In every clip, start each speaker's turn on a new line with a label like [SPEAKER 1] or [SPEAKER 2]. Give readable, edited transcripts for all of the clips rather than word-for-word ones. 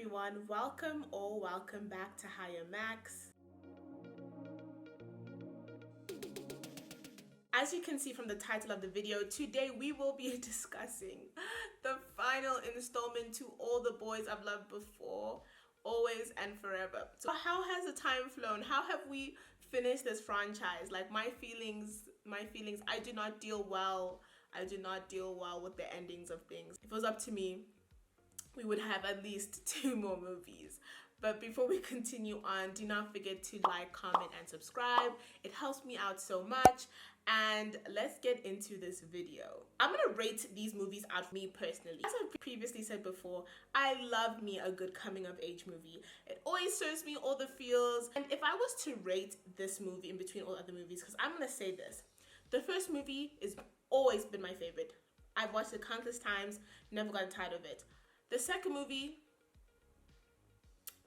[SPEAKER 1] everyone, welcome or welcome back to Higher Max. As you can see from the title of the video, today we will be discussing the final installment to All the Boys I've Loved Before, Always and Forever. So how has the time flown? How have we finished this franchise? Like my feelings, I do not deal well with the endings of things. If it was up to me, we would have at least 2 more movies. But before we continue on, do not forget to like, comment, and subscribe. It helps me out so much. And let's get into this video. I'm gonna rate these movies out for me personally. As I've previously said before, I love me a good coming of age movie. It always serves me all the feels. And if I was to rate this movie in between all other movies, because I'm gonna say this, the first movie has always been my favorite. I've watched it countless times, never gotten tired of it. The second movie,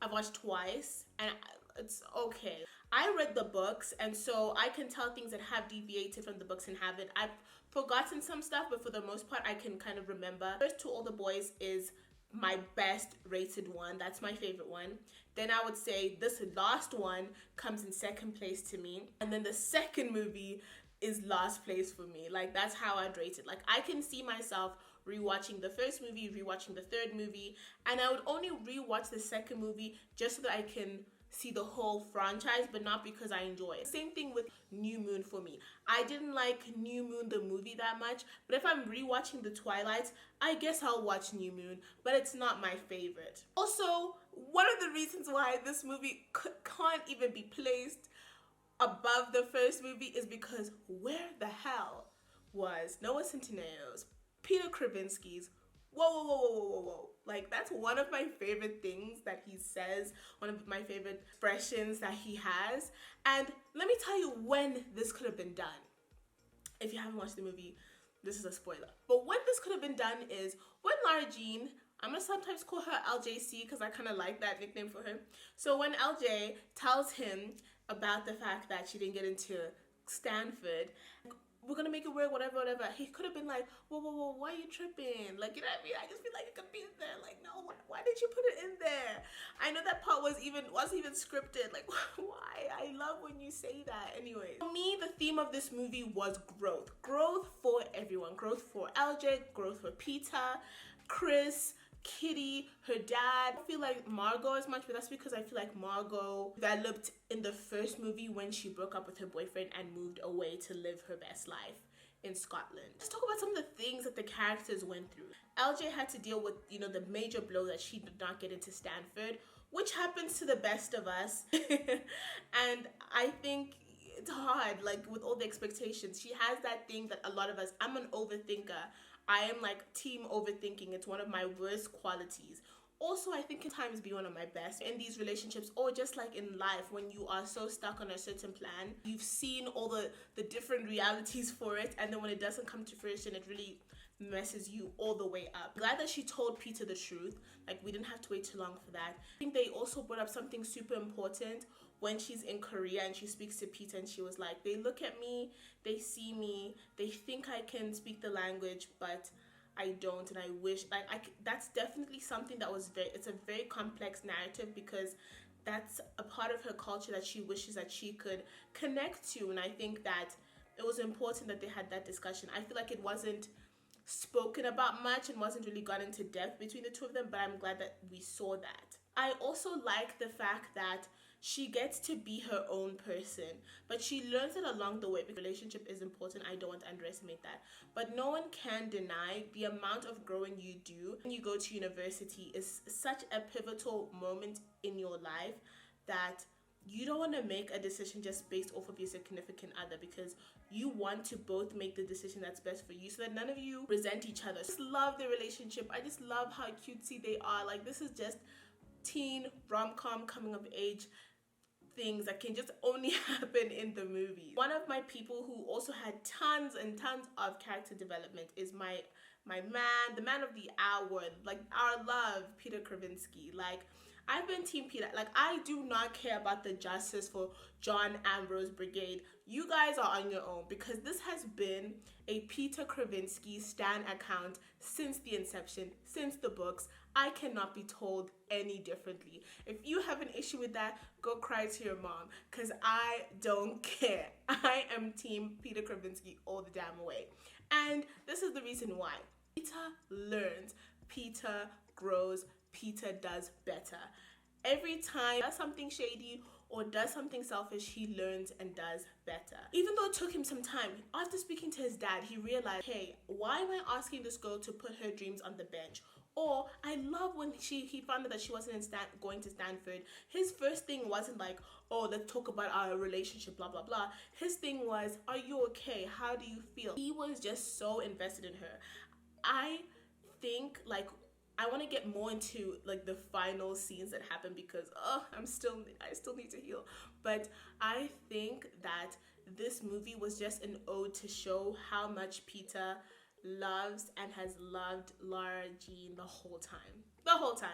[SPEAKER 1] I've watched twice, and it's okay. I read the books, and so I can tell things that have deviated from the books and haven't. I've forgotten some stuff, but for the most part, I can kind of remember. First To All the Boys is my best rated one. That's my favorite one. Then I would say this last one comes in second place to me. And then the second movie is last place for me. Like, that's how I'd rate it. Like, I can see myself rewatching the first movie, rewatching the third movie, and I would only rewatch the second movie just so that I can see the whole franchise, but not because I enjoy it. Same thing with New Moon for me. I didn't like New Moon the movie that much, but if I'm rewatching the Twilights, I guess I'll watch New Moon, but it's not my favorite. Also, one of the reasons why this movie can't even be placed above the first movie is because where the hell was Noah Centineo's, Peter Kravinsky's, whoa. Like, that's one of my favorite things that he says, one of my favorite expressions that he has. And let me tell you when this could have been done. If you haven't watched the movie, this is a spoiler. But when this could have been done is when Lara Jean, I'm gonna sometimes call her LJC because I kind of like that nickname for her. So when LJ tells him about the fact that she didn't get into Stanford, we're gonna make it work, whatever. He could have been like, whoa, why are you tripping? Like, you know what I mean? I just feel like it could be in there. Like, no, why did you put it in there? I know that part wasn't even scripted. Like, why? I love when you say that. Anyway, for me, the theme of this movie was growth. Growth for everyone. Growth for LJ, growth for Peter, Chris, Kitty, her dad. I don't feel like Margot as much, but that's because I feel like Margot developed in the first movie when she broke up with her boyfriend and moved away to live her best life in Scotland. Let's talk about some of the things that the characters went through. LJ had to deal with, the major blow that she did not get into Stanford, which happens to the best of us. And I think it's hard, like, with all the expectations. She has that thing that a lot of us, I'm an overthinker. I am like team overthinking. It's one of my worst qualities. Also, I think at times be one of my best in these relationships, or just like in life, when you are so stuck on a certain plan, you've seen all the different realities for it, and then when it doesn't come to fruition, it really messes you all the way up. I'm glad that she told Peter the truth. Like, we didn't have to wait too long for that. I think they also brought up something super important when she's in Korea and she speaks to Peter, and she was like, they look at me, they see me, they think I can speak the language, but I don't, and I wish, that's definitely something that was it's a very complex narrative, because that's a part of her culture that she wishes that she could connect to. And I think that it was important that they had that discussion. I feel like it wasn't spoken about much and wasn't really got into depth between the two of them, but I'm glad that we saw that. I also like the fact that she gets to be her own person, but she learns it along the way. Because relationship is important, I don't want to underestimate that, but no one can deny the amount of growing you do when you go to university is such a pivotal moment in your life that you don't want to make a decision just based off of your significant other, because you want to both make the decision that's best for you so that none of you resent each other. I just love the relationship. I just love how cutesy they are. Like, this is just teen rom-com coming of age things that can just only happen in the movies. One of my people who also had tons and tons of character development is my my man, the man of the hour, like our love, Peter Kravinsky. Like, I've been Team Peter. Like, I do not care about the justice for John Ambrose Brigade. You guys are on your own, because this has been a Peter Kravinsky stan account since the inception, since the books. I cannot be told any differently. If you have an issue with that, go cry to your mom, because I don't care. I am Team Peter Kravinsky all the damn way. And this is the reason why. Peter learns, Peter grows, Peter does better. Every time he does something shady or does something selfish, he learns and does better. Even though it took him some time, after speaking to his dad, he realized, hey, why am I asking this girl to put her dreams on the bench? Or I love when he found out that she wasn't going to Stanford. His first thing wasn't like, oh, let's talk about our relationship, blah, blah, blah. His thing was, are you okay? How do you feel? He was just so invested in her. I think, like, I want to get more into like the final scenes that happen, because I still need to heal. But I think that this movie was just an ode to show how much Peter loves and has loved Lara Jean the whole time. The whole time,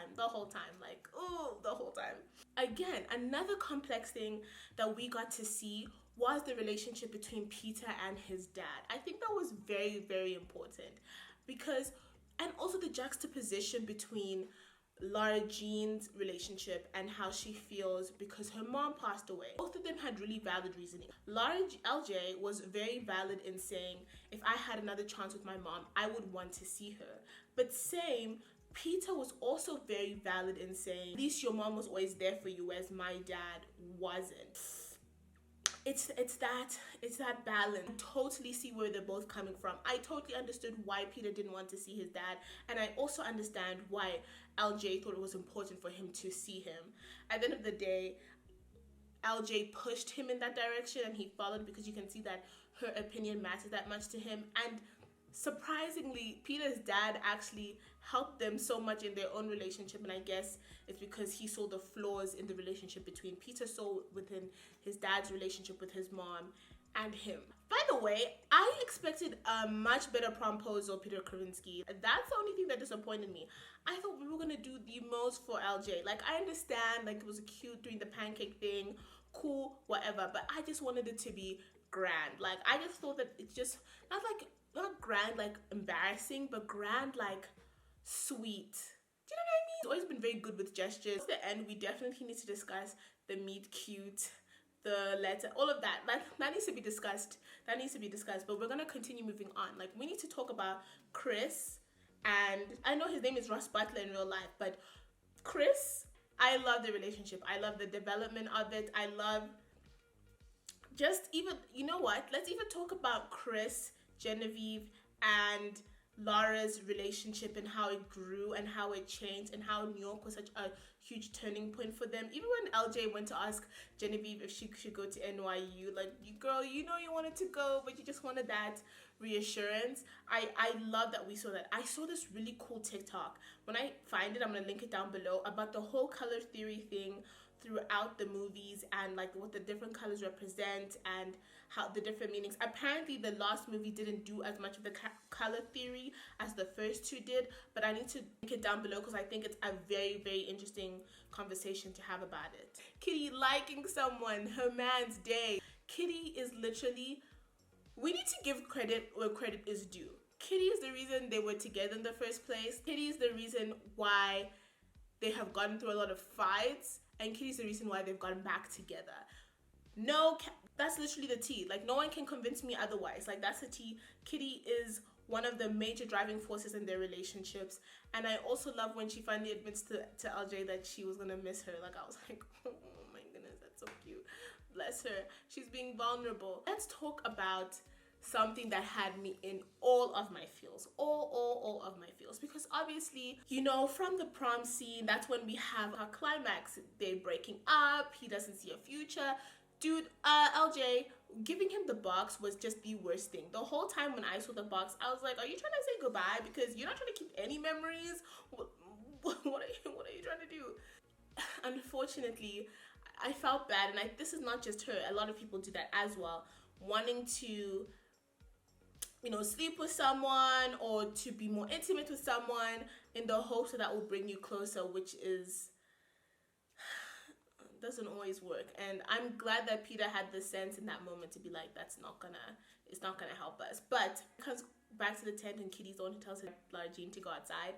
[SPEAKER 1] like, oh, the whole time. Again, another complex thing that we got to see was the relationship between Peter and his dad. I think that was very, very important, because, and also the juxtaposition between Lara Jean's relationship and how she feels because her mom passed away. Both of them had really valid reasoning. LJ was very valid in saying, if I had another chance with my mom, I would want to see her. But same, Peter was also very valid in saying, at least your mom was always there for you, whereas my dad wasn't. It's that balance. I totally see where they're both coming from. I totally understood why Peter didn't want to see his dad, and I also understand why LJ thought it was important for him to see him. At the end of the day, LJ pushed him in that direction and he followed, because you can see that her opinion mattered that much to him. And surprisingly, Peter's dad actually helped them so much in their own relationship, and I guess it's because he saw the flaws in the relationship between Peter, saw within his dad's relationship with his mom and him. By the way, I expected a much better promposal, Peter Kravinsky. That's the only thing that disappointed me. I thought we were gonna do the most for LJ. Like, I understand, like, it was cute doing the pancake thing, cool, whatever, but I just wanted it to be grand. Like, I just thought that it's just not grand like embarrassing, but grand like sweet. Do you know what I mean? He's always been very good with gestures. At the end, we definitely need to discuss the meet cute, the letter, all of that. That needs to be discussed. That needs to be discussed. But we're gonna continue moving on. Like, we need to talk about Chris, and I know his name is Ross Butler in real life, but Chris, I love the relationship. I love the development of it. I love just even, you know what? Let's even talk about Chris, Genevieve, and Lara's relationship and how it grew and how it changed and how New York was such a huge turning point for them. Even when LJ went to ask Genevieve if she should go to NYU, like, girl, you know you wanted to go, but you just wanted that reassurance. I love that we saw that. I saw this really cool TikTok. When I find it, I'm gonna link it down below, about the whole color theory thing throughout the movies and like what the different colors represent and how the different meanings. Apparently the last movie didn't do as much of the color theory as the first two did, but I need to link it down below because I think it's a very, very interesting conversation to have about it. Kitty liking someone, her man's day. Kitty is literally, we need to give credit where credit is due. Kitty is the reason they were together in the first place. Kitty is the reason why they have gotten through a lot of fights, and Kitty's the reason why they've gotten back together. No, that's literally the tea. Like, no one can convince me otherwise. Like, that's the tea. Kitty is one of the major driving forces in their relationships. And I also love when she finally admits to LJ that she was gonna miss her. Like, I was like, oh my goodness, that's so cute. Bless her. She's being vulnerable. Let's talk about something that had me in all of my feels, all of my feels, because obviously, you know, from the prom scene, that's when we have our climax. They're breaking up, he doesn't see a future. Dude, LJ giving him the box was just the worst thing. The whole time when I saw the box, I was like, are you trying to say goodbye? Because you're not trying to keep any memories. What are you trying to do? Unfortunately, I felt bad, and this is not just her. A lot of people do that as well, wanting to sleep with someone or to be more intimate with someone in the hopes that will bring you closer, which doesn't always work. And I'm glad that Peter had the sense in that moment to be like, it's not gonna help us. But it comes back to the tent and Kitty's the one who tells Jean to go outside,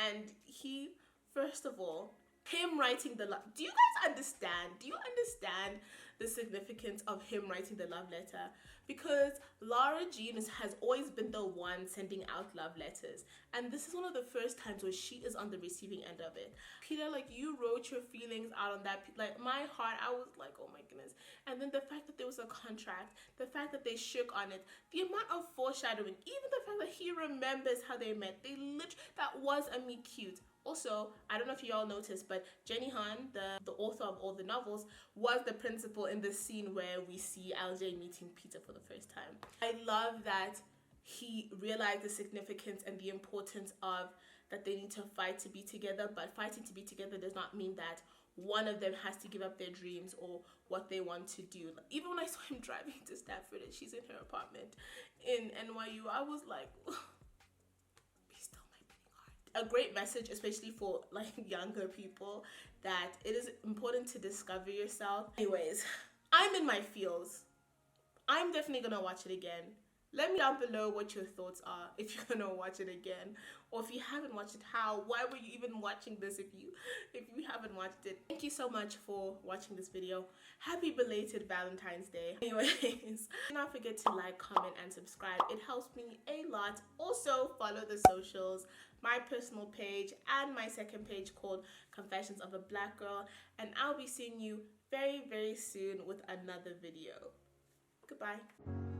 [SPEAKER 1] and he, first of all, him writing the love. Do you guys understand? Do you understand the significance of him writing the love letter? Because Lara Jean has always been the one sending out love letters, and this is one of the first times where she is on the receiving end of it. Peter, like, you wrote your feelings out on that. Like, my heart, I was like, oh my goodness. And then the fact that there was a contract, the fact that they shook on it, the amount of foreshadowing, even the fact that he remembers how they met. That was a meet cute. Also, I don't know if you all noticed, but Jenny Han, the author of all the novels, was the principal in the scene where we see LJ meeting Peter for the first time. I love that he realized the significance and the importance of that they need to fight to be together, but fighting to be together does not mean that one of them has to give up their dreams or what they want to do. Even when I saw him driving to Stafford and she's in her apartment in NYU, I was like, a great message, especially for like younger people, that it is important to discover yourself. Anyways, I'm in my feels. I'm definitely gonna watch it again. Let me down below what your thoughts are if you're gonna watch it again, or if you haven't watched it, how? Why were you even watching this if you haven't watched it? Thank you so much for watching this video. Happy belated Valentine's Day. Anyways, do not forget to like, comment, and subscribe. It helps me a lot. Also, follow the socials, my personal page and my second page called Confessions of a Black Girl, and I'll be seeing you very, very soon with another video. Goodbye.